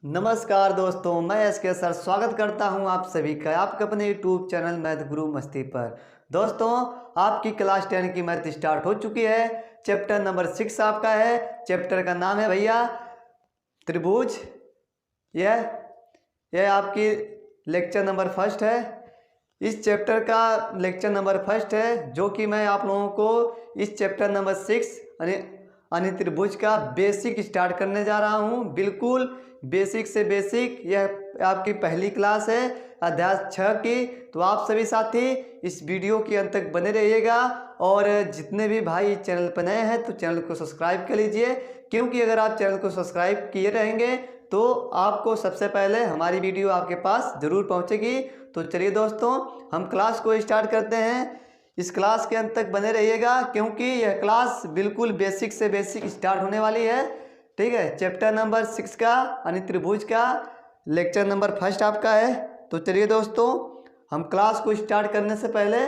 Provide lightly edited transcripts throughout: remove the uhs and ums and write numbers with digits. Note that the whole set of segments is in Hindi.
नमस्कार दोस्तों, मैं एसके सर स्वागत करता हूं आप सभी का आपके अपने यूट्यूब चैनल मैथ गुरु मस्ती पर। दोस्तों, आपकी क्लास 10 की मैथ स्टार्ट हो चुकी है। चैप्टर नंबर 6 आपका है। चैप्टर का नाम है भैया त्रिभुज। यह आपकी लेक्चर नंबर फर्स्ट है। इस चैप्टर का लेक्चर नंबर फर्स्ट है, जो कि मैं आप लोगों को इस चैप्टर नंबर 6 यानी त्रिभुज का बेसिक स्टार्ट करने जा रहा हूं। बिल्कुल बेसिक से बेसिक। यह आपकी पहली क्लास है अध्याय 6 की। तो आप सभी साथी इस वीडियो के अंत तक बने रहिएगा, और जितने भी भाई चैनल पर नए हैं तो चैनल को सब्सक्राइब कर लीजिए, क्योंकि अगर आप चैनल को सब्सक्राइब किए रहेंगे तो आपको सबसे पहले हमारी वीडियो आपके पास ज़रूर पहुंचेगी। तो चलिए दोस्तों, हम क्लास को स्टार्ट करते हैं। इस क्लास के अंत तक बने रहिएगा, क्योंकि यह क्लास बिल्कुल बेसिक से बेसिक स्टार्ट होने वाली है। ठीक है, चैप्टर नंबर 6 का यानी त्रिभुज का लेक्चर नंबर फर्स्ट आपका है। तो चलिए दोस्तों, हम क्लास को स्टार्ट करने से पहले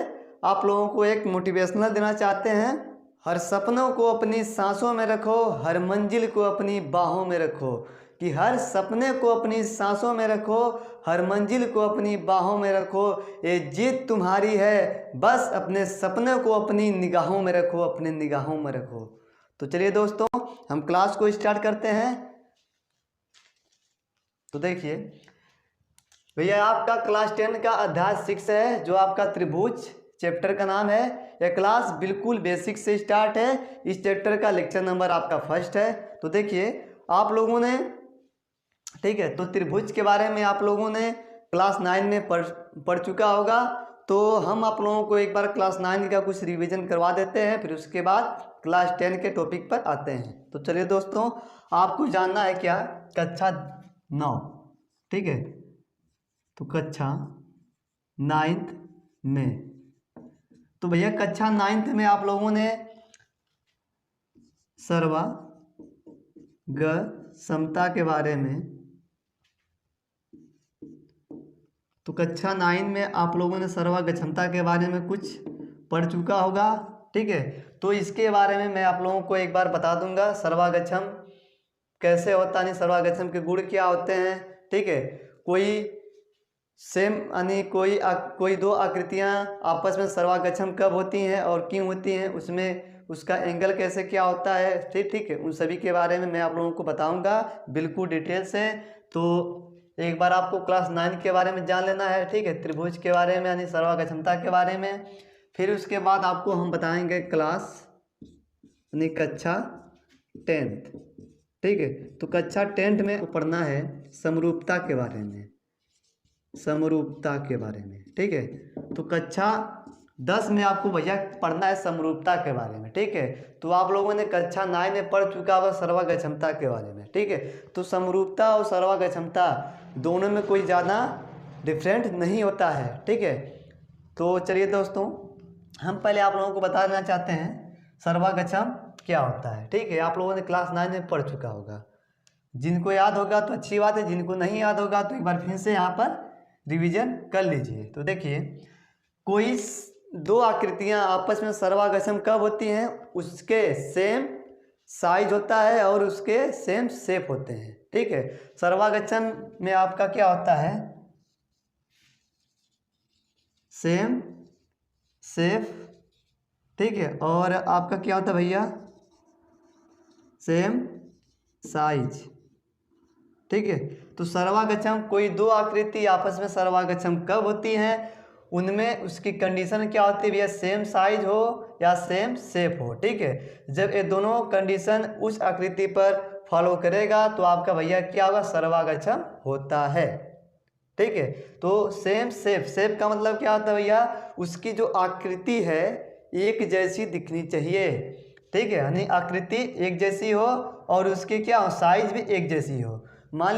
आप लोगों को एक मोटिवेशनल देना चाहते हैं। हर सपनों को अपनी सांसों में रखो, हर मंजिल को अपनी बाहों में रखो। कि हर सपने को अपनी सांसों में रखो, हर मंजिल को अपनी बाहों में रखो। ये जीत तुम्हारी है, बस अपने सपने को अपनी निगाहों में रखो, अपने निगाहों में रखो। तो चलिए दोस्तों, हम क्लास को स्टार्ट करते हैं। तो देखिए भैया, आपका क्लास 10 का अध्याय 6 है, जो आपका त्रिभुज चैप्टर का नाम है। यह क्लास बिल्कुल बेसिक से स्टार्ट है। इस चैप्टर का लेक्चर नंबर आपका फर्स्ट है। तो देखिए, आप लोगों ने, ठीक है, तो त्रिभुज के बारे में आप लोगों ने क्लास 9 में पढ़ चुका होगा। तो हम आप लोगों को एक बार क्लास 9 का कुछ रिवीजन करवा देते हैं, फिर उसके बाद क्लास 10 के टॉपिक पर आते हैं। तो चलिए दोस्तों, आपको जानना है क्या, कक्षा 9, ठीक है, तो कक्षा 9th में, तो भैया कक्षा 9th में आप लोगों ने सर्वाग समता के बारे में, तो कक्षा 9 में आप लोगों ने सर्वगक्षमता के बारे में कुछ पढ़ चुका होगा। ठीक है, तो इसके बारे में मैं आप लोगों को एक बार बता दूंगा, सर्वगक्षम कैसे होता है, सर्वगक्षम के गुण क्या होते हैं। ठीक है, कोई सेम यानी कोई दो आकृतियां आपस में सर्वगक्षम कब होती हैं और क्यों होती हैं, उसमें उसका एंगल कैसे क्या होता है। ठीक है, उन सभी के बारे में मैं आप लोगों को बताऊंगा बिल्कुल डिटेल से। तो एक बार आपको क्लास 9 के बारे में जान लेना है, ठीक है, त्रिभुज के बारे में यानी सर्वगक्षमता के बारे में। फिर उसके बाद आपको हम बताएंगे क्लास यानी कक्षा 10th। ठीक है, तो कक्षा 10th में पढ़ना है समरूपता के बारे में, समरूपता के बारे में। ठीक है, तो कक्षा 10 में आपको भैया पढ़ना है समरूपता के बारे में। ठीक है, तो आप लोगों ने कक्षा 9 में पढ़ चुका हुआ सर्वगक्षमता के बारे में। ठीक है, तो समरूपता और सर्वगक्षमता दोनों में कोई ज़्यादा डिफरेंट नहीं होता है। ठीक है, तो चलिए दोस्तों, हम पहले आप लोगों को बताना चाहते हैं सर्वगक्षम क्या होता है। ठीक है, आप लोगों ने क्लास 9 में पढ़ चुका होगा। जिनको याद होगा तो अच्छी बात है, जिनको नहीं याद होगा तो एक बार फिर से यहाँ पर रिवीजन कर लीजिए। तो देखिए, कोई दो आकृतियां आपस में सर्वगक्षम कब होती हैं, उसके सेम साइज होता है और उसके सेम शेप होते हैं। ठीक है, सर्वगक्षम में आपका क्या होता है, सेम शेप। ठीक है, और आपका क्या होता है भैया, सेम साइज। ठीक है, तो सर्वगक्षम कोई दो आकृति आपस में सर्वगक्षम कब होती हैं, उनमें उसकी कंडीशन क्या होती है भैया, सेम साइज हो या सेम शेप हो। ठीक है, जब ये दोनों कंडीशन उस आकृति पर फॉलो करेगा तो आपका भैया क्या होगा, सर्वगक्षम होता है। ठीक है, तो सेम शेप, शेप का मतलब क्या होता है भैया, उसकी जो आकृति है एक जैसी दिखनी चाहिए। ठीक है, यानी आकृति एक जैसी हो और उसकी क्या हो, साइज भी एक जैसी हो। मान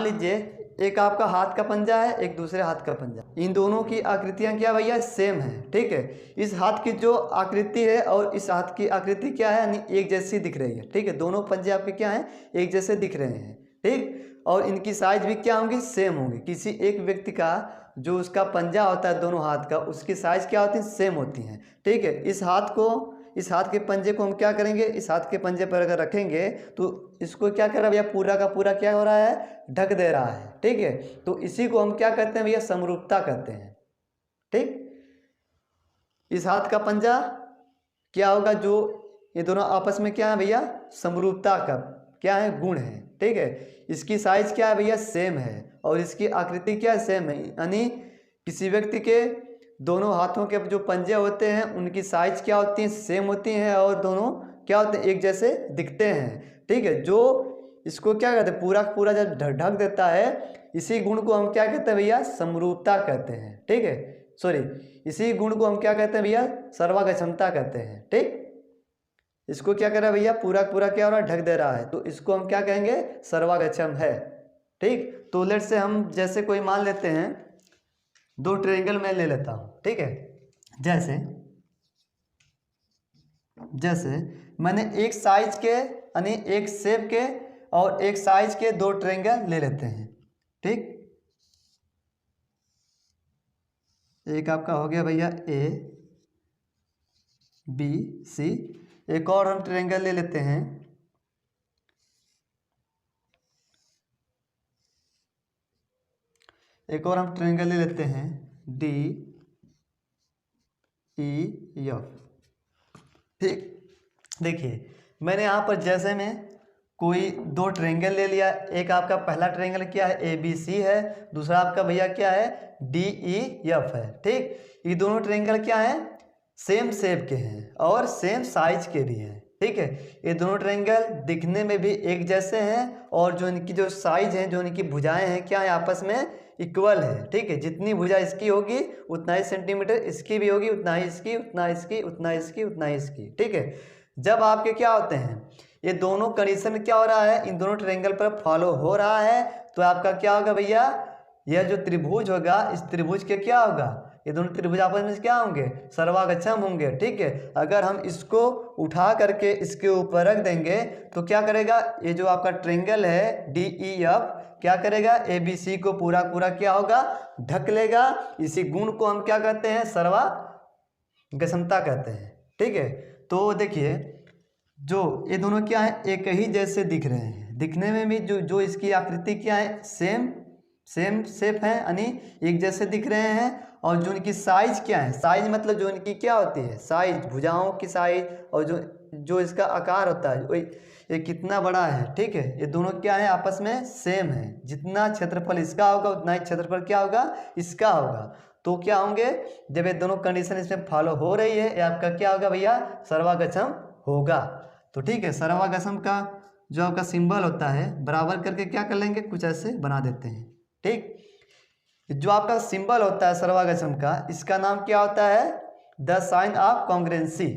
लीजिए एक आपका हाथ का पंजा है, एक दूसरे हाथ का पंजा, इन दोनों की आकृतियां क्या भैया, सेम है। ठीक है, इस हाथ की जो आकृति है और इस हाथ की आकृति क्या है, यानी एक जैसी दिख रही है। ठीक है, दोनों पंजे आपके क्या हैं, एक जैसे दिख रहे हैं। ठीक, और इनकी साइज भी क्या होंगी, सेम होंगी। किसी एक व्यक्ति का जो उसका पंजा होता है दोनों हाथ का, उसकी साइज क्या होती है, सेम होती हैं। ठीक है, इस हाथ को इस हाथ के पंजे को हम क्या करेंगे, इस हाथ के पंजे पर अगर रखेंगे तो इसको क्या कर रहा है भैया, पूरा का पूरा क्या हो रहा है, ढक दे रहा है। ठीक है, तो इसी को हम क्या कहते हैं भैया, समरूपता कहते हैं। ठीक, इस हाथ का पंजा क्या होगा, जो ये दोनों आपस में क्या है भैया, समरूपता का क्या है, गुण है। ठीक है, इसकी साइज क्या है भैया, सेम है, और इसकी आकृति क्या है, सेम है। यानी किसी व्यक्ति के दोनों हाथों के जो पंजे होते हैं उनकी साइज क्या होती है, सेम होती हैं, और दोनों क्या होते हैं, एक जैसे दिखते हैं। ठीक है, जो इसको क्या कहते हैं, पूरा पूरा जब ढक देता है, इसी गुण को हम क्या कहते हैं भैया, समरूपता कहते हैं। ठीक है, सॉरी, इसी गुण को हम क्या कहते हैं भैया, सर्वागक्षमता कहते हैं। ठीक, इसको क्या कर रहा है भैया, पूरा पूरा क्या हो रहा है, ढक दे रहा है, तो इसको हम क्या कहेंगे, सर्वागक्षम है। ठीक, तो लेट से हम जैसे कोई मान लेते हैं, दो ट्रायंगल मैं ले लेता हूं। ठीक है, जैसे जैसे मैंने एक साइज के यानी एक शेप के और एक साइज के दो ट्रायंगल ले लेते हैं। ठीक, एक आपका हो गया भैया ए बी सी, एक और हम ट्रायंगल ले लेते हैं, एक और हम ट्रायंगल ले लेते हैं डी ई एफ। ठीक, देखिए मैंने यहाँ पर जैसे में कोई दो ट्रायंगल ले लिया, एक आपका पहला ट्रायंगल क्या है, ए बी सी है, दूसरा आपका भैया क्या है, डी ई एफ है। ठीक, ये दोनों ट्रायंगल क्या है, सेम शेप के हैं और सेम साइज के भी हैं। ठीक है, ये दोनों ट्रायंगल दिखने में भी एक जैसे हैं, और जो इनकी जो साइज है, जो इनकी भुजाएं हैं, क्या है, आपस में इक्वल है। ठीक है, जितनी भुजा इसकी होगी उतना ही सेंटीमीटर इसकी भी होगी, उतना ही इसकी, उतना इसकी, उतना इसकी, उतना इसकी। ठीक है, जब आपके क्या होते हैं, ये दोनों कंडीशन क्या हो रहा है, इन दोनों ट्रायंगल पर फॉलो हो रहा है, तो आपका क्या होगा भैया, यह जो त्रिभुज होगा, इस त्रिभुज के क्या होगा, ये दोनों त्रिभुज आपस में क्या होंगे, सर्वागक्षम होंगे। ठीक है, अगर हम इसको उठा करके इसके ऊपर रख देंगे तो क्या करेगा, ये जो आपका ट्रायंगल है डी ई एफ क्या करेगा, ए बी सी को पूरा पूरा क्या होगा, ढक लेगा। इसी गुण को हम क्या कहते हैं, सर्वागक्षमता कहते हैं। ठीक है, तो देखिए जो ये दोनों क्या है, एक ही जैसे दिख रहे हैं, दिखने में भी जो इसकी आकृति क्या है, सेम शेप है, यानी एक जैसे दिख रहे हैं, और जो इनकी साइज क्या है, साइज मतलब जो इनकी क्या होती है, साइज, भुजाओं की साइज, और जो इसका आकार होता है, ये कितना बड़ा है। ठीक है, ये दोनों क्या है, आपस में सेम है, जितना क्षेत्रफल इसका होगा उतना ही क्षेत्रफल क्या होगा, इसका होगा। तो क्या होंगे, जब ये दोनों कंडीशन इसमें फॉलो हो रही है, ये आपका क्या होगा भैया, सर्वागक्षम होगा। तो ठीक है, सर्वागक्षम का जो आपका सिंबल होता है, बराबर करके क्या कर लेंगे, कुछ ऐसे बना देते हैं। ठीक, जो आपका सिंबल होता है सर्वागक्षम का, इसका नाम क्या होता है, द साइन ऑफ कॉन्ग्रुएंसी।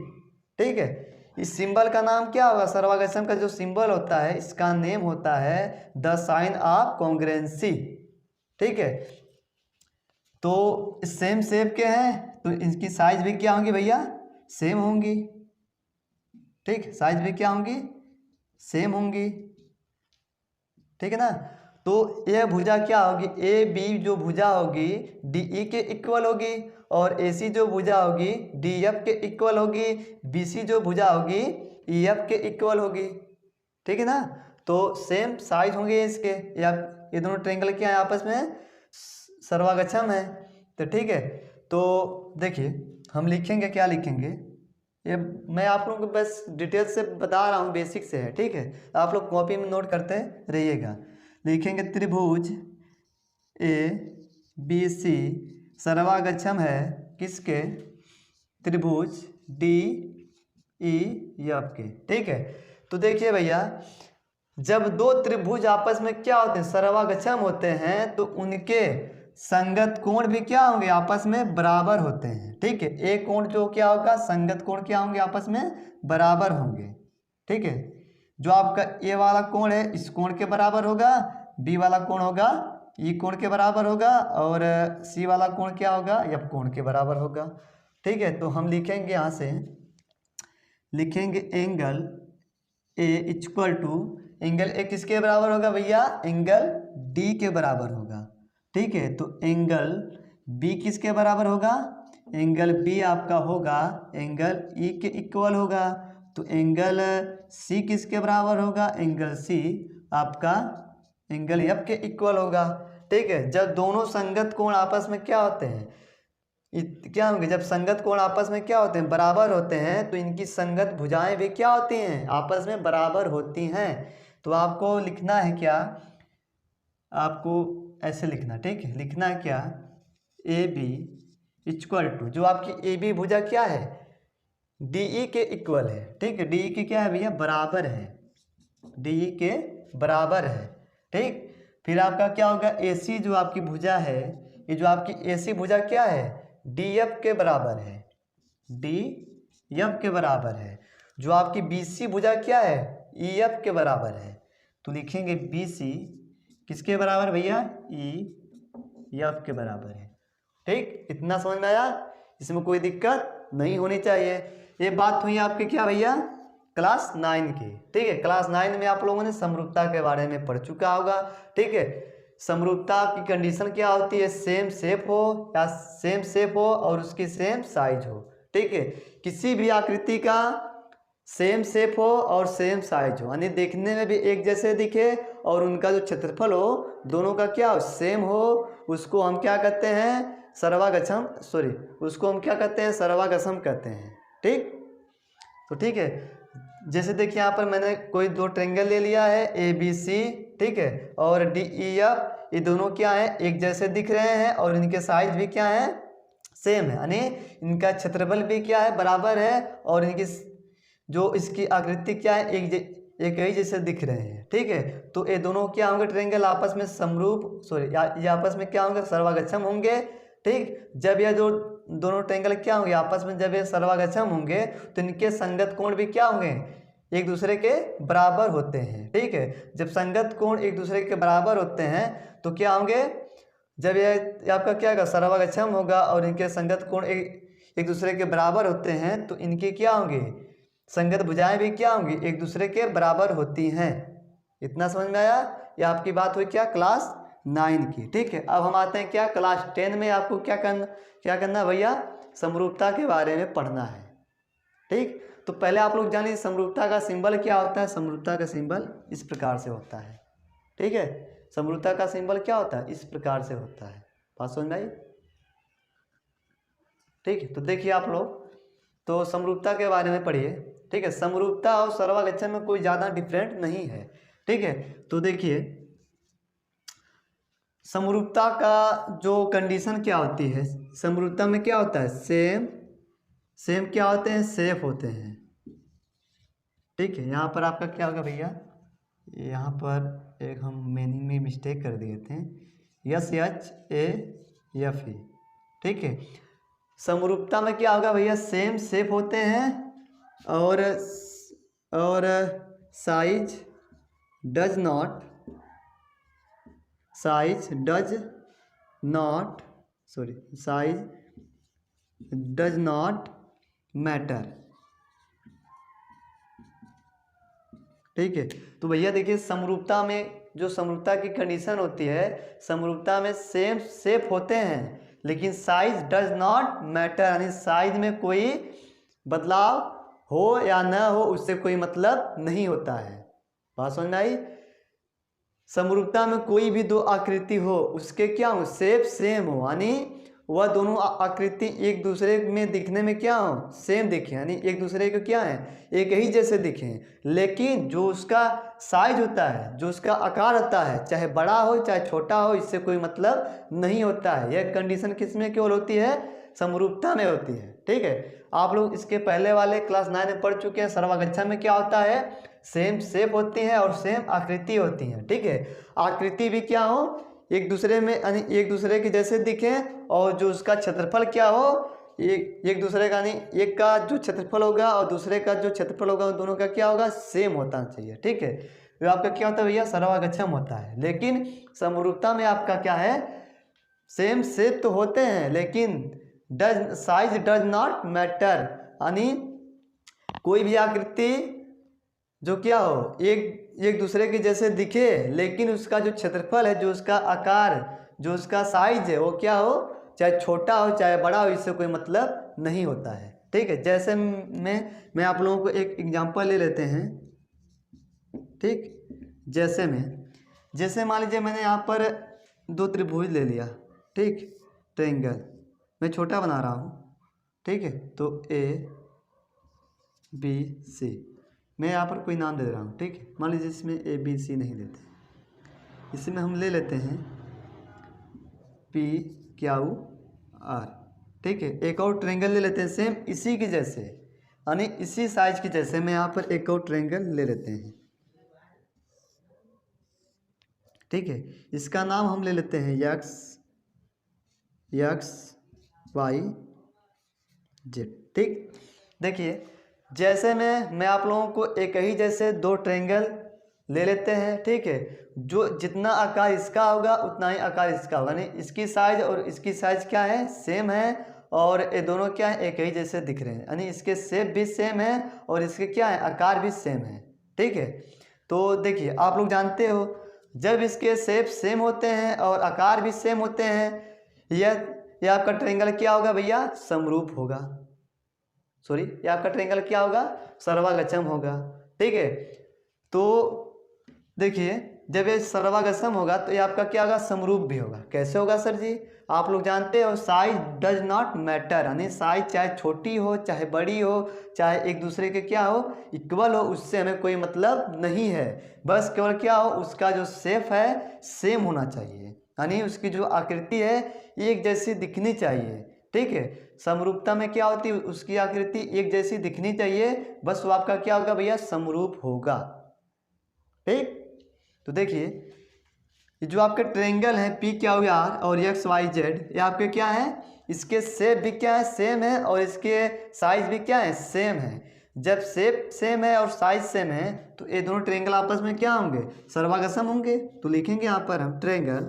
ठीक है, इस सिंबल का नाम क्या होगा, सर्वागक्षम का जो सिंबल होता है इसका नेम होता है द साइन ऑफ कॉन्ग्रुएंसी। ठीक है, तो सेम शेप के हैं तो इनकी साइज भी क्या होंगी भैया, सेम होंगी। ठीक, साइज भी क्या होंगी, सेम होंगी। ठीक है ना, तो ये भुजा क्या होगी, ए बी जो भुजा होगी डी ई के इक्वल होगी, और ए सी जो भुजा होगी डी एफ के इक्वल होगी, बी सी जो भुजा होगी ई एफ के इक्वल होगी। ठीक है ना, तो सेम साइज होंगे इसके, या ये दोनों ट्रायंगल क्या है, आपस में सर्वागक्षम है। तो ठीक है, तो देखिए हम लिखेंगे, क्या लिखेंगे, ये मैं आप लोगों को बस डिटेल से बता रहा हूँ, बेसिक से है। ठीक है, आप लोग कॉपी में नोट करते रहिएगा। लिखेंगे त्रिभुज ए बी सी सर्वागक्षम है किसके, त्रिभुज डी ई एफ के। ठीक है, तो देखिए भैया, जब दो त्रिभुज आपस में क्या होते हैं, सर्वागक्षम होते हैं, तो उनके संगत कोण भी क्या होंगे, आपस में बराबर होते हैं। ठीक है, एक कोण जो क्या होगा, संगत कोण क्या होंगे, आपस में बराबर होंगे। ठीक है, जो आपका ए वाला कोण है इस कोण के बराबर होगा, बी वाला कोण होगा ई कोण के बराबर होगा, और सी वाला कोण क्या होगा, एफ कोण के बराबर होगा। ठीक है, तो हम लिखेंगे, यहाँ से लिखेंगे angle A equal to, angle A किसके बराबर होगा भैया, एंगल डी के बराबर होगा। ठीक है, तो एंगल बी किसके बराबर होगा, एंगल बी आपका होगा एंगल ई के इक्वल होगा। तो एंगल सी किसके बराबर होगा? एंगल सी आपका एंगल एफ के इक्वल होगा। ठीक है, जब दोनों संगत कोण आपस में क्या होते हैं, क्या होंगे? जब संगत कोण आपस में क्या होते हैं? बराबर होते हैं, तो इनकी संगत भुजाएं भी क्या होती हैं? आपस में बराबर होती हैं। तो आपको लिखना है क्या? आपको ऐसे लिखना, ठीक है, लिखना है क्या? ए बी इक्वल टू, जो आपकी ए बी भुजा क्या है? डी ई के इक्वल है। ठीक है, डी ई के क्या है भैया? बराबर है, डी ई के बराबर है। ठीक, फिर आपका क्या होगा? ए सी जो आपकी भुजा है, ये जो आपकी ए सी भुजा क्या है? डी एफ के बराबर है, डी एफ के बराबर है। जो आपकी बी सी भुजा क्या है? ई एफ के बराबर है। तो लिखेंगे बी सी किसके बराबर भैया? ई एफ के बराबर है। ठीक, इतना समझ में आया? इसमें कोई दिक्कत नहीं होनी चाहिए। ये बात हुई आपके क्या भैया? क्लास 9 की। ठीक है, क्लास 9 में आप लोगों ने समरूपता के बारे में पढ़ चुका होगा। ठीक है, समरूपता की कंडीशन क्या होती है? सेम शेप हो या सेम शेप हो और उसकी सेम साइज हो। ठीक है, किसी भी आकृति का सेम शेप हो और सेम साइज हो, यानी देखने में भी एक जैसे दिखे और उनका जो क्षेत्रफल हो दोनों का क्या हो? सेम हो, उसको हम क्या कहते हैं? सर्वागछम, सॉरी, उसको हम क्या कहते हैं? सर्वागछम कहते हैं। ठीक, तो ठीक है, जैसे देखिए यहाँ पर मैंने कोई दो ट्रेंगल ले लिया है ए बी सी, ठीक है, और डी ई एफ, ये दोनों क्या है? एक जैसे दिख रहे हैं और इनके साइज भी क्या है? सेम है, यानी इनका क्षेत्रफल भी क्या है? बराबर है, और इनकी जो इसकी आकृति क्या है? एक ही जैसे दिख रहे हैं। ठीक है, तो ये दोनों क्या होंगे? ट्रेंगल आपस में समरूप, सॉरी, ये आपस में क्या होंगे? सर्वागछम होंगे। ठीक, जब ये दो दोनों ट्रेंगल क्या होंगे आपस में? जब ये सर्वागछम होंगे तो इनके संगत कोण भी क्या होंगे? एक दूसरे के बराबर होते हैं। ठीक है, जब संगत कोण एक दूसरे के बराबर होते हैं तो क्या होंगे? जब ये आपका क्या होगा? सर्वागछम होगा और इनके संगत कोण एक दूसरे के बराबर होते हैं, तो इनकी क्या होंगी? संगत भुजाएं भी क्या होंगी? एक दूसरे के बराबर होती हैं। इतना समझ में आया? ये आपकी बात हुई क्या? क्लास 9 की। ठीक है, अब हम आते हैं क्या? क्लास 10 में आपको क्या करना भैया? समरूपता के बारे में पढ़ना है। ठीक, तो पहले आप लोग जानिए समरूपता का सिंबल क्या होता है। समरूपता का सिंबल इस प्रकार से होता है। ठीक है, समरूपता का सिंबल क्या होता है? इस प्रकार से होता है। बात समझ में आई? ठीक है, तो देखिए आप लोग, तो समरूपता के बारे में पढ़िए। ठीक है, समरूपता और सर्वागछम में कोई ज़्यादा डिफरेंट नहीं है। ठीक है, तो देखिए समरूपता का जो कंडीशन क्या होती है? समरूपता में क्या होता है? सेम क्या होते हैं? शेप होते हैं। ठीक है, यहाँ पर आपका क्या होगा भैया? यहाँ पर एक हम मीनिंग में मिस्टेक कर दिए थे, yes H A F E. ठीक है, समरूपता में क्या होगा भैया? सेम शेप होते हैं और साइज डज नॉट मैटर। ठीक है, तो भैया देखिए समरूपता में जो समरूपता की कंडीशन होती है, समरूपता में सेम शेप होते हैं लेकिन साइज डज नॉट मैटर, यानी साइज में कोई बदलाव हो या न हो उससे कोई मतलब नहीं होता है। बात समझ में आई? समरूपता में कोई भी दो आकृति हो उसके क्या हो? शेप सेम हो, यानी वह दोनों आकृति एक दूसरे में दिखने में क्या हो? सेम दिखे, यानी एक दूसरे को क्या है? एक ही जैसे दिखें, लेकिन जो उसका साइज होता है, जो उसका आकार होता है, चाहे बड़ा हो चाहे छोटा हो, इससे कोई मतलब नहीं होता है। यह कंडीशन किस में केवल होती है? समरूपता में होती है। ठीक है, आप लोग इसके पहले वाले क्लास 9 में पढ़ चुके हैं। सर्वागछम में क्या होता है? सेम शेप होती है और सेम आकृति होती है। ठीक है, आकृति भी क्या हो? एक दूसरे में, यानी एक दूसरे के जैसे दिखें, और जो उसका क्षेत्रफल क्या हो? एक दूसरे का, यानी एक का जो क्षेत्रफल होगा और दूसरे का जो क्षेत्रफल होगा उन दोनों का क्या होगा? सेम होता चाहिए। ठीक है, तो आपका क्या होता है भैया? सर्वागछम होता है। लेकिन समरूपता में आपका क्या है? सेम शेप तो होते हैं लेकिन साइज डज नॉट मैटर, यानी कोई भी आकृति जो क्या हो? एक दूसरे के जैसे दिखे लेकिन उसका जो क्षेत्रफल है, जो उसका आकार, जो उसका साइज है, वो क्या हो? चाहे छोटा हो चाहे बड़ा हो, इससे कोई मतलब नहीं होता है। ठीक है, जैसे मैं आप लोगों को एक एग्जांपल ले लेते हैं। ठीक, जैसे मान लीजिए मैंने यहाँ पर दो त्रिभुज ले लिया। ठीक, ट्रायंगल मैं छोटा बना रहा हूँ। ठीक है, तो ABC मैं यहाँ पर कोई नाम दे रहा हूँ। ठीक है, मान लीजिए इसमें ABC नहीं लेते, इसमें हम ले लेते हैं PQR। ठीक है, एक और ट्रायंगल ले लेते हैं सेम इसी के जैसे, यानी इसी साइज के जैसे। मैं यहाँ पर एक और ट्रायंगल ले लेते हैं। ठीक है, इसका नाम हम ले लेते हैं XYZ। ठीक, देखिए जैसे मैं आप लोगों को एक ही जैसे दो ट्रायंगल ले लेते हैं। ठीक है, जो जितना आकार इसका होगा उतना ही आकार इसका होगा, यानी इसकी साइज और इसकी साइज क्या है, सेम है, और ये दोनों क्या है, एक ही जैसे दिख रहे हैं, यानी इसके शेप भी सेम है और इसके क्या है, आकार भी सेम है। ठीक है, तो देखिए आप लोग जानते हो जब इसके शेप सेम होते हैं और आकार भी सेम होते हैं, यह आपका ट्रायंगल क्या होगा भैया, समरूप होगा। सॉरी, ये आपका ट्रायंगल क्या होगा, सर्वागछम होगा। ठीक है, तो देखिए जब ये सर्वागछम होगा तो ये आपका क्या होगा, समरूप भी होगा। कैसे होगा सर जी, आप लोग जानते हो साइज डज नॉट मैटर, यानी साइज चाहे छोटी हो चाहे बड़ी हो चाहे एक दूसरे के क्या हो, इक्वल हो, उससे हमें कोई मतलब नहीं है। बस केवल क्या हो, उसका जो शेप है सेम होना चाहिए, यानी उसकी जो आकृति है एक जैसी दिखनी चाहिए। ठीक है, समरूपता में क्या होती है, उसकी आकृति एक जैसी दिखनी चाहिए, बस वो आपका क्या होगा भैया, समरूप होगा। ठीक, तो देखिए ये जो आपके ट्रायंगल है PQR और XYZ, ये आपके क्या है, इसके शेप भी क्या है, सेम है, और इसके साइज भी क्या है, सेम है। जब शेप सेम है और साइज सेम है तो ये दोनों ट्रायंगल आपस में क्या होंगे, सर्वागछम होंगे। तो लिखेंगे यहाँ पर हम ट्रायंगल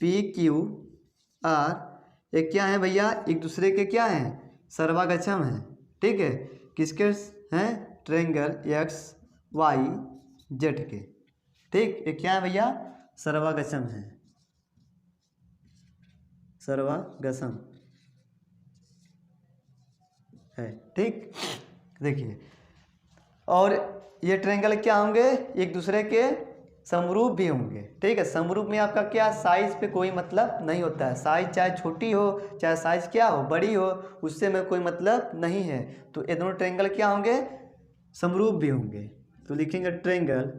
PQR, ये क्या है भैया, एक दूसरे के क्या हैं, सर्वागछम है। ठीक है, किसके हैं, ट्रायंगल XYZ के। ठीक, ये क्या है भैया, सर्वागछम है, सर्वागछम है। ठीक, देखिए और ये ट्रायंगल क्या होंगे, एक दूसरे के समरूप भी होंगे। ठीक है, समरूप में आपका क्या, साइज पे कोई मतलब नहीं होता है, साइज चाहे छोटी हो चाहे साइज क्या हो, बड़ी हो, उससे में कोई मतलब नहीं है। तो ये दोनों ट्रायंगल क्या होंगे, समरूप भी होंगे। तो लिखेंगे ट्रायंगल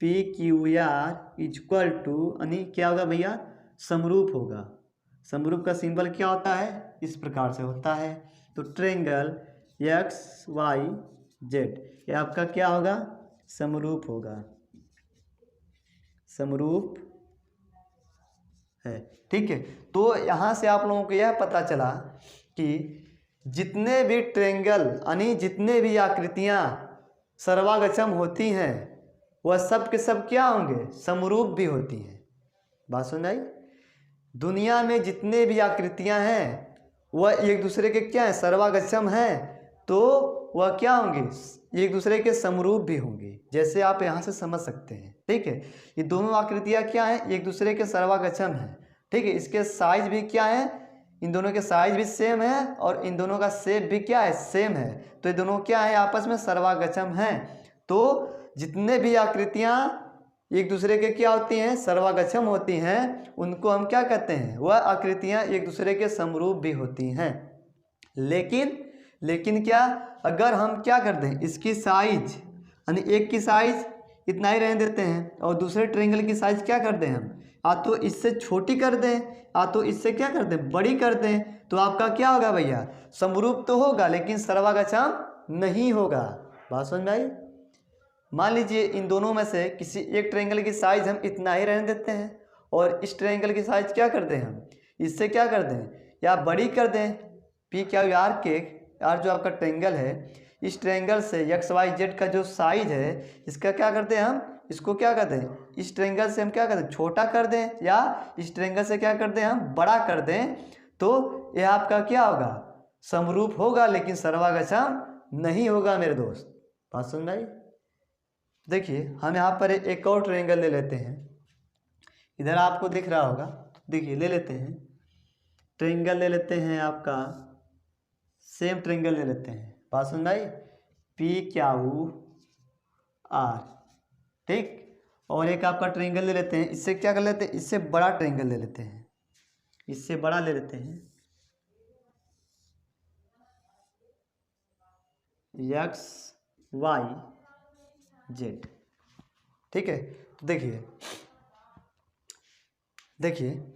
PQR इक्वल टू, यानी क्या होगा भैया, समरूप होगा। समरूप का सिंबल क्या होता है, इस प्रकार से होता है। तो ट्रायंगल XYZ ये आपका क्या होगा, समरूप होगा, समरूप है। ठीक है, तो यहाँ से आप लोगों को यह पता चला कि जितने भी ट्रायंगल यानी जितने भी आकृतियाँ सर्वागछम होती हैं वह सब के सब क्या होंगे, समरूप भी होती हैं। बात सुन आई, दुनिया में जितने भी आकृतियां हैं वह एक दूसरे के क्या है, सर्वागछम हैं, तो वह क्या होंगे, एक दूसरे के समरूप भी होंगे, जैसे आप यहाँ से समझ सकते हैं। ठीक है, ये दोनों आकृतियां क्या हैं, एक दूसरे के सर्वागछम हैं। ठीक है, इसके साइज भी क्या है, इन दोनों के साइज भी सेम है और इन दोनों का शेप भी क्या है, सेम है। तो ये दोनों क्या है, आपस में सर्वागछम हैं। तो जितने भी आकृतियां एक दूसरे के क्या होती हैं, सर्वागछम होती हैं, उनको हम क्या कहते हैं, वह आकृतियां एक दूसरे के समरूप भी होती हैं। लेकिन क्या, अगर हम क्या कर दें, इसकी साइज यानी एक की साइज इतना ही रहने देते हैं और दूसरे ट्रायंगल की साइज क्या कर दें हम, या तो इससे छोटी कर दें या तो इससे क्या कर दें, बड़ी कर दें, तो आपका क्या होगा भैया, समरूप तो होगा लेकिन सर्वागछम नहीं होगा। बात समझ में आई। मान लीजिए इन दोनों में से किसी एक ट्रायंगल की साइज हम इतना ही रहने देते हैं और इस ट्रायंगल की साइज क्या कर दें हम, इससे क्या कर दें, या बड़ी कर दें। PQR के यार जो आपका ट्रायंगल है, इस ट्रायंगल से XYZ का जो साइज है इसका क्या कर दें हम, इसको क्या कर दें, इस ट्रायंगल से हम क्या कर दें, छोटा कर दें, या इस ट्रायंगल से क्या कर दें हम, बड़ा कर दें, तो यह आपका क्या होगा, समरूप होगा लेकिन सर्वागछम नहीं होगा मेरे दोस्त। बात सुन भाई। देखिए हम यहाँ पर एक और ट्रायंगल ले लेते हैं, इधर आपको दिख रहा होगा, देखिए ले लेते हैं ट्रेंगल ले लेते हैं आपका, सेम ट्रेंगल ले लेते हैं, बात सुन भाई, PQR, ठीक। और एक आपका ट्रेंगल ले लेते हैं, इससे क्या कर लेते हैं, इससे बड़ा ट्रेंगल ले लेते हैं, इससे बड़ा ले लेते हैं, XYZ, ठीक है। तो देखिए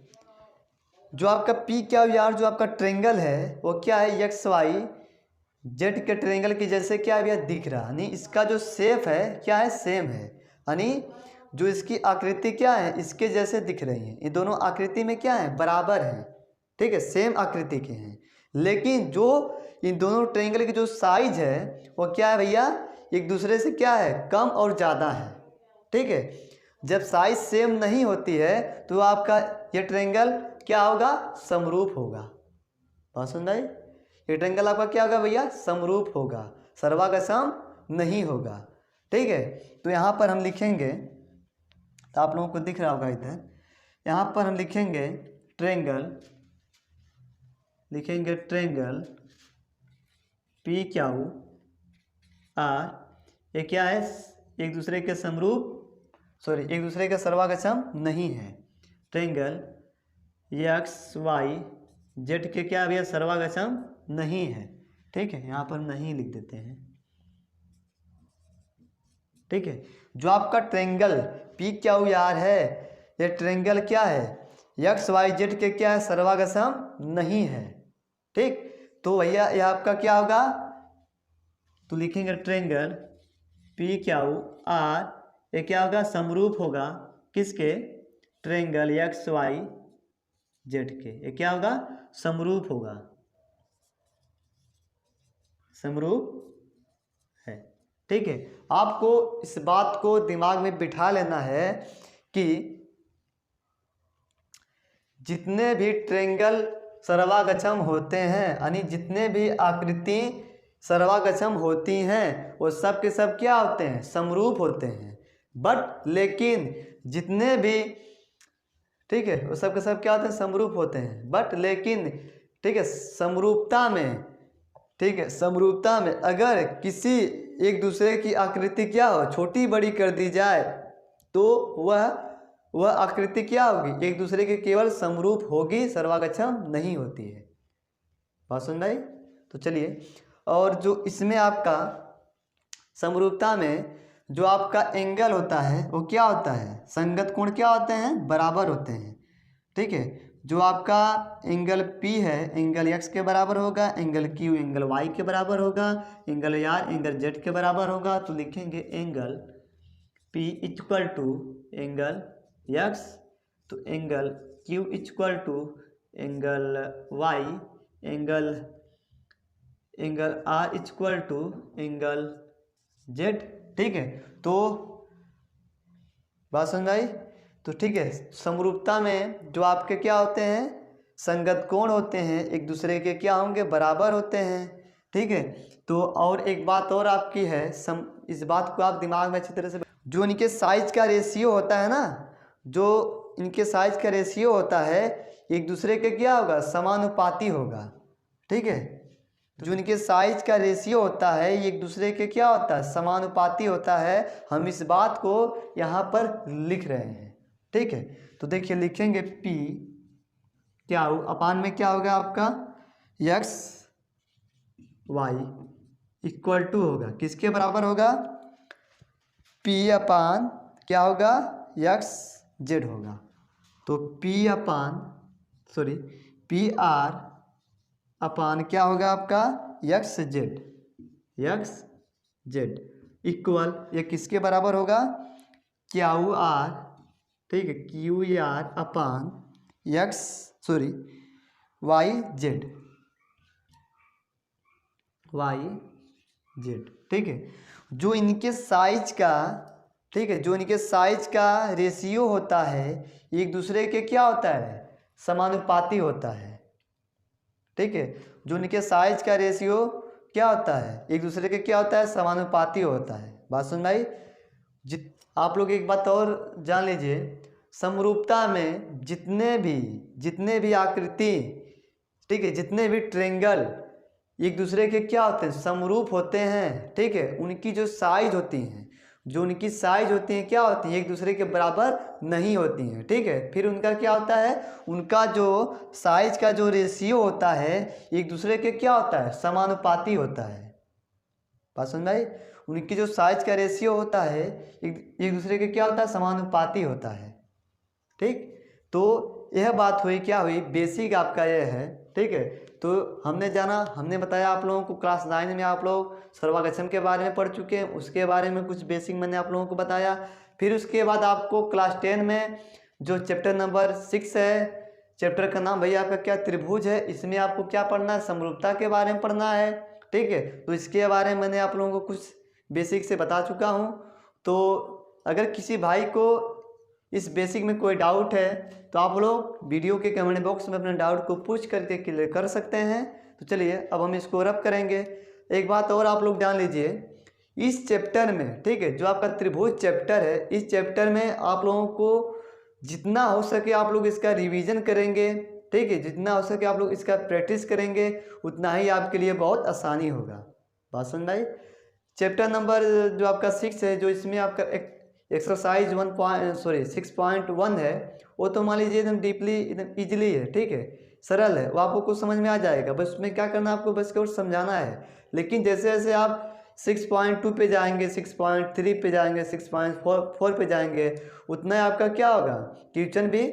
जो आपका PQR जो आपका ट्रेंगल है वो क्या है, XYZ के ट्रेंगल की जैसे क्या है दिख रहा है, यानी इसका जो शेप है क्या है, सेम है, यानी जो इसकी आकृति क्या है, इसके जैसे दिख रही है, ये दोनों आकृति में क्या है, बराबर हैं, ठीक है, सेम आकृति के हैं। लेकिन जो इन दोनों ट्रेंगल की जो साइज है वो क्या है भैया, एक दूसरे से क्या है, कम और ज़्यादा है, ठीक है। जब साइज सेम नहीं होती है तो आपका ये ट्रेंगल क्या होगा, समरूप होगा, बात सुन रहे, ये ट्रेंगल आपका क्या होगा भैया, समरूप होगा, सर्वागसम नहीं होगा, ठीक है। तो यहाँ पर हम लिखेंगे, तो आप लोगों को दिख रहा होगा इधर, यहाँ पर हम लिखेंगे ट्रेंगल, PQR, ये क्या है, एक दूसरे के समरूप, एक दूसरे का सर्वागसम नहीं है। ट्रेंगल XYZ के क्या भैया, सर्वागसम नहीं है, ठीक है, यहाँ पर नहीं लिख देते हैं, ठीक है। जो आपका ट्रेंगल PQR है, ये ट्रेंगल क्या है, XYZ के क्या है, सर्वागसम नहीं है, ठीक। तो भैया ये आपका क्या होगा, तो लिखेंगे ट्रेंगल PQR, ये क्या होगा, समरूप होगा किसके, ट्रेंगल XYZ के, ये क्या होगा, समरूप होगा, समरूप है, ठीक है। आपको इस बात को दिमाग में बिठा लेना है कि जितने भी ट्रेंगल सर्वागसम होते हैं, यानी जितने भी आकृति सर्वागसम होती हैं वो सब के सब क्या होते हैं, समरूप होते हैं। बट लेकिन जितने भी, ठीक है, वो सब के सब क्या होते हैं, समरूप होते हैं, बट लेकिन, ठीक है, समरूपता में, ठीक है, समरूपता में अगर किसी एक दूसरे की आकृति क्या हो, छोटी बड़ी कर दी जाए तो वह आकृति क्या होगी, एक दूसरे के केवल समरूप होगी, सर्वागसम नहीं होती है, बात सुन भाई। तो चलिए, और जो इसमें आपका समरूपता में जो आपका एंगल होता है वो क्या होता है, संगत कोण क्या होते हैं, बराबर होते हैं, ठीक है। जो आपका एंगल P है, एंगल X के बराबर होगा, एंगल Q एंगल Y के बराबर होगा, एंगल R एंगल Z के बराबर होगा। तो लिखेंगे angle P equal to angle X, तो angle Q equal to angle Y, angle R equal to angle Z, ठीक है। तो बात समझ आई, तो ठीक है, समरूपता में जो आपके क्या होते हैं, संगत कोण होते हैं, एक दूसरे के क्या होंगे, बराबर होते हैं, ठीक है। तो और एक बात और आपकी है, इस बात को आप दिमाग में अच्छी तरह से, जो इनके साइज का रेशियो होता है ना, जो इनके साइज का रेशियो होता है एक दूसरे के क्या होगा, समानुपाती होगा, ठीक है। जो इनके साइज का रेशियो होता है ये एक दूसरे के क्या होता है, समानुपाती होता है। हम इस बात को यहाँ पर लिख रहे हैं, ठीक है। तो देखिए लिखेंगे P क्या हो, अपान में क्या होगा आपका, X Y इक्वल टू होगा, किसके बराबर होगा, P अपान क्या होगा, X Z होगा। तो PR अपान क्या होगा आपका, एक्स जेड इक्वल, ये किसके बराबर होगा, QR, ठीक है, QR अपान YZ, ठीक है। जो इनके साइज का, ठीक है, जो इनके साइज का रेशियो होता है एक दूसरे के क्या होता है, समानुपाती होता है, ठीक है। जो इनके साइज का रेशियो क्या होता है, एक दूसरे के क्या होता है, समानुपाती होता है। बात सुन भाई, आप लोग एक बात और जान लीजिए, समरूपता में जितने भी आकृति ठीक है, जितने भी ट्रेंगल एक दूसरे के क्या होते हैं, समरूप होते हैं। ठीक है, उनकी जो साइज होती हैं, जो उनकी साइज होती हैं क्या होती हैं, एक दूसरे के बराबर नहीं होती हैं। ठीक है, फिर उनका क्या होता है, उनका जो साइज का जो रेशियो होता है एक दूसरे के क्या होता है, समानुपाती होता है। बात समझ आई? उनकी जो साइज का रेशियो होता है एक दूसरे के क्या होता है, समानुपाती होता है। ठीक, तो यह बात हुई, क्या हुई, बेसिक आपका यह है। ठीक है, तो हमने बताया आप लोगों को क्लास 9 में आप लोग सर्वागच्छम के बारे में पढ़ चुके हैं, उसके बारे में कुछ बेसिक मैंने आप लोगों को बताया। फिर उसके बाद आपको क्लास 10 में जो चैप्टर नंबर 6 है, चैप्टर का नाम भैया आपका क्या, त्रिभुज है। इसमें आपको क्या पढ़ना है, समरूपता के बारे में पढ़ना है। ठीक है, तो इसके बारे में मैंने आप लोगों को कुछ बेसिक से बता चुका हूँ। तो अगर किसी भाई को इस बेसिक में कोई डाउट है तो आप लोग वीडियो के कमेंट बॉक्स में अपने डाउट को पूछ करके क्लियर कर सकते हैं। तो चलिए अब हम इसको रब करेंगे। एक बात और आप लोग जान लीजिए, इस चैप्टर में, ठीक है, जो आपका त्रिभुज चैप्टर है, इस चैप्टर में आप लोगों को जितना हो सके आप लोग इसका रिवीजन करेंगे। ठीक है, जितना हो सके आप लोग इसका प्रैक्टिस करेंगे, उतना ही आपके लिए बहुत आसानी होगा। बात समझ आई? चैप्टर नंबर जो आपका 6 है, जो इसमें आपका एक्सरसाइज 6.1 है, वो तो मान लीजिए एकदम डीपली एकदम ईजिली है। ठीक है, सरल है, वो आपको कुछ समझ में आ जाएगा। बस उसमें क्या करना है, आपको बस केवल समझाना है। लेकिन जैसे जैसे आप 6.2 पे जाएंगे, 6.3 पे जाएंगे, 6.4 पे जाएंगे, उतना आपका क्या होगा, क्वेश्चन भी